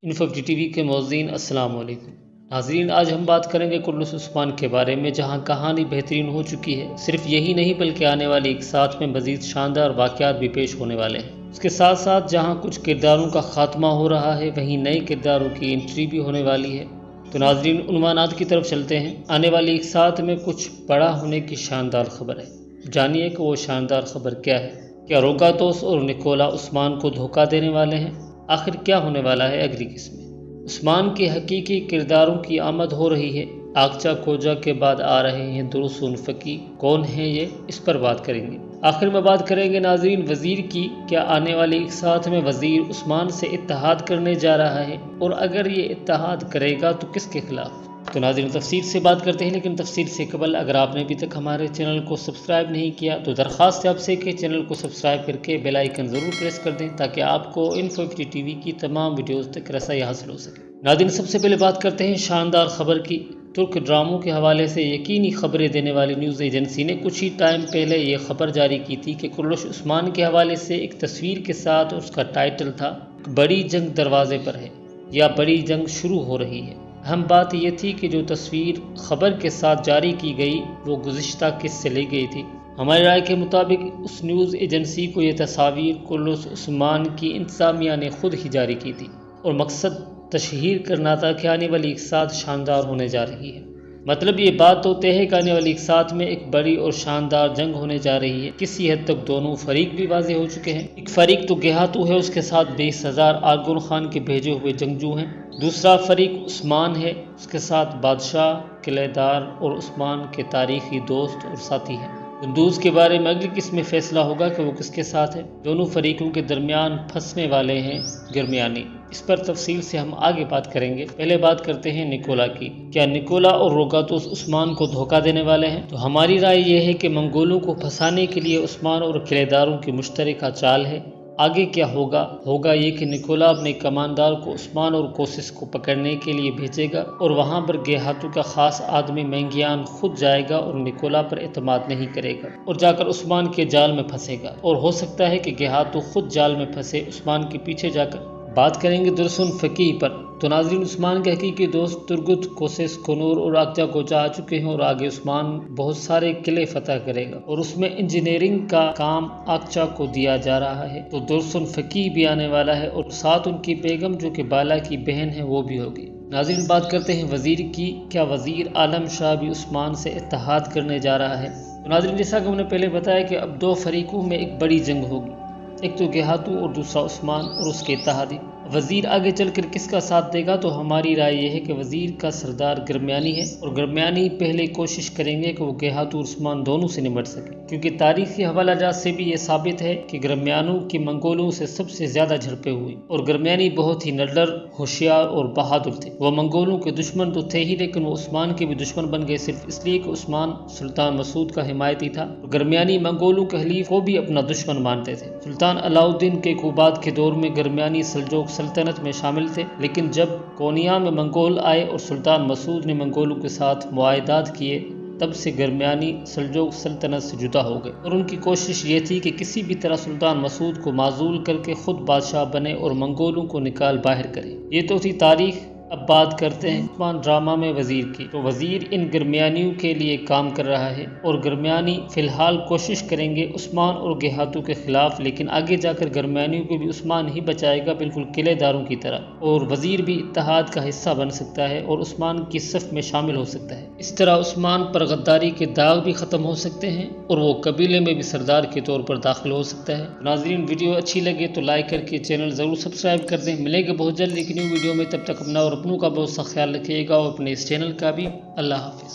Info T V کے موزین السلام علیکم ناظرین، آج ہم بات کریں گے کلث عثمان کے بارے میں، جہاں کہانی بہترین ہو چکی ہے۔ صرف یہی نہیں بلکہ آنے والی ایک ساتھ میں مزید شاندار واقعات بھی پیش ہونے والے ہیں۔ اس کے ساتھ ساتھ جہاں کچھ کرداروں کا خاتمہ ہو رہا ہے، وہیں نئے کرداروں کی انٹری بھی ہونے والی ہے۔ تو ناظرین، عنوانات کی طرف چلتے ہیں۔ آنے والی ایک ساتھ میں کچھ بڑا ہونے کی شاندار خبر ہے۔ جانیے کہ وہ شاندار خبر کیا ہے۔ کیا روگاتوس اور نکولا عثمان کو دھوکہ دینے والے ہیں؟ آخر کیا ہونے والا ہے اگلی قسط میں؟ عثمان کے حقیقی کرداروں کی آمد ہو رہی ہے۔ آقچا کوجا کے بعد آ رہے ہیں درسون فقی۔ کون ہیں یہ؟ اس پر بات کریں گے۔ آخر میں بات کریں گے ناظرین وزیر کی۔ کیا آنے والے ایک ساتھ میں وزیر عثمان سے اتحاد کرنے جا رہا ہے؟ اور اگر یہ اتحاد کرے گا تو کس کے خلاف؟ تو ناظرین تفصیل سے بات کرتے ہیں، لیکن تفصیل سے قبل اگر آپ نے ابھی تک ہمارے چینل کو سبسکرائب نہیں کیا تو درخواست ہے آپ سے کہ چینل کو سبسکرائب کر کے بیل آئیکن ضرور پریس کر دیں، تاکہ آپ کو انفو ٹی وی کی تمام ویڈیوز تک رسائی حاصل ہو سکے۔ ناظرین سب سے پہلے بات کرتے ہیں شاندار خبر کی۔ ترک ڈراموں کے حوالے سے یقینی خبریں دینے والی نیوز ایجنسی نے کچھ ہی ٹائم پہلے یہ خبر جاری کی تھی کہ کلث عثمان کے حوالے سے ایک تصویر کے ساتھ اس کا ٹائٹل تھا بڑی جنگ دروازے پر ہے یا بڑی جنگ شروع ہو رہی ہے۔ اہم بات یہ تھی کہ جو تصویر خبر کے ساتھ جاری کی گئی وہ گزشتہ قسط سے لی گئی تھی۔ ہماری رائے کے مطابق اس نیوز ایجنسی کو یہ تصاویر کلث عثمان کی انتظامیہ نے خود ہی جاری کی تھی، اور مقصد تشہیر کرنا تھا کہ آنے والی ایک ساتھ شاندار ہونے جا رہی ہے۔ مطلب یہ بات تو طے ہے کہ آنے والی ایک ساتھ میں ایک بڑی اور شاندار جنگ ہونے جا رہی ہے۔ کسی حد تک دونوں فریق بھی واضح ہو چکے ہیں۔ ایک فریق تو گیہاتو ہے، اس کے ساتھ 20,000 آرگون خان کے بھیجے ہوئے جنگجو ہیں۔ دوسرا فریق عثمان ہے، اس کے ساتھ بادشاہ، قلعہ دار اور عثمان کے تاریخی دوست اور ساتھی ہیں۔ قندوز کے بارے میں اگلی قسط میں فیصلہ ہوگا کہ وہ کس کے ساتھ ہے۔ دونوں فریقوں کے درمیان پھنسنے والے ہیں گرمیانی۔ اس پر تفصیل سے ہم آگے بات کریں گے۔ پہلے بات کرتے ہیں نکولا کی۔ کیا نکولا اور روگاتوس عثمان کو دھوکہ دینے والے ہیں؟ تو ہماری رائے یہ ہے کہ منگولوں کو پھنسانے کے لیے عثمان اور قلعہ داروں کی مشترکہ چال ہے۔ آگے کیا ہوگا یہ کہ نکولا اپنے کماندار کو عثمان اور کوسس کو پکڑنے کے لیے بھیجے گا، اور وہاں پر گیہاتو کا خاص آدمی مینگیان خود جائے گا اور نکولا پر اعتماد نہیں کرے گا اور جا کر عثمان کے جال میں پھنسے گا، اور ہو سکتا ہے کہ گیہاتو خود جال میں پھنسے عثمان کے پیچھے جا کر۔ بات کریں گے درسون فقی پر۔ تو ناظرین عثمان کے حقیقی دوست ترگت، کوسس، کنور اور آقچا کوجا آ چکے ہیں، اور آگے عثمان بہت سارے قلعے فتح کرے گا، اور اس میں انجینئرنگ کا کام آقچا کو دیا جا رہا ہے۔ تو درسون فقی بھی آنے والا ہے، اور ساتھ ان کی بیگم جو کہ بالا کی بہن ہے وہ بھی ہوگی۔ ناظرین بات کرتے ہیں وزیر کی۔ کیا وزیر عالم شاہ بھی عثمان سے اتحاد کرنے جا رہا ہے؟ تو ناظرین جیسا کہ ہم نے پہلے بتایا کہ اب دو فریقوں میں ایک بڑی جنگ ہوگی، ایک تو گیہاتو اور دوسرا عثمان اور اس کے اتحادی۔ وزیر آگے چل کر کس کا ساتھ دے گا؟ تو ہماری رائے یہ ہے کہ وزیر کا سردار گرمیانی ہے، اور گرمیانی پہلے کوشش کریں گے کہ وہ گیہاتو اور عثمان دونوں سے نمٹ سکے، کیونکہ تاریخی حوالہ جات سے بھی یہ ثابت ہے کہ گرمیانوں کی منگولوں سے سب سے زیادہ جھڑپیں ہوئی، اور گرمیانی بہت ہی نڈر، ہوشیار اور بہادر تھے۔ وہ منگولوں کے دشمن تو تھے ہی، لیکن وہ عثمان کے بھی دشمن بن گئے صرف اس لیے کہ عثمان سلطان مسعود کا حمایتی تھا۔ گرمیانی منگولوں کے حلیف کو بھی اپنا دشمن مانتے تھے۔ سلطان علاؤالدین کے کوبات کے دور میں گرمیانی سلجوق سلطنت میں شامل تھے، لیکن جب کونیا میں منگول آئے اور سلطان مسعود نے منگولوں کے ساتھ معاہدات کیے، تب سے گرمیانی سلجوق سلطنت سے جدا ہو گئے، اور ان کی کوشش یہ تھی کہ کسی بھی طرح سلطان مسعود کو معزول کر کے خود بادشاہ بنے اور منگولوں کو نکال باہر کرے۔ یہ تو تھی تاریخ۔ اب بات کرتے ہیں عثمان ڈرامہ میں وزیر کی۔ تو وزیر ان گرمیانیوں کے لیے کام کر رہا ہے، اور گرمیانی فی الحال کوشش کریں گے عثمان اور گیہاتو کے خلاف، لیکن آگے جا کر گرمیانیوں کو بھی عثمان ہی بچائے گا، بالکل قلعہ داروں کی طرح، اور وزیر بھی اتحاد کا حصہ بن سکتا ہے اور عثمان کی صف میں شامل ہو سکتا ہے۔ اس طرح عثمان پر غداری کے داغ بھی ختم ہو سکتے ہیں، اور وہ قبیلے میں بھی سردار کے طور پر داخل ہو سکتا ہے۔ ناظرین ویڈیو اچھی لگے تو لائک کر کے چینل ضرور سبسکرائب کر دیں۔ ملیں گے بہت جلد ایک نیو ویڈیو میں، تب تک اپنا اور اپنوں کا بہت سا خیال رکھیے گا، اور اپنے اس چینل کا بھی۔ اللہ حافظ۔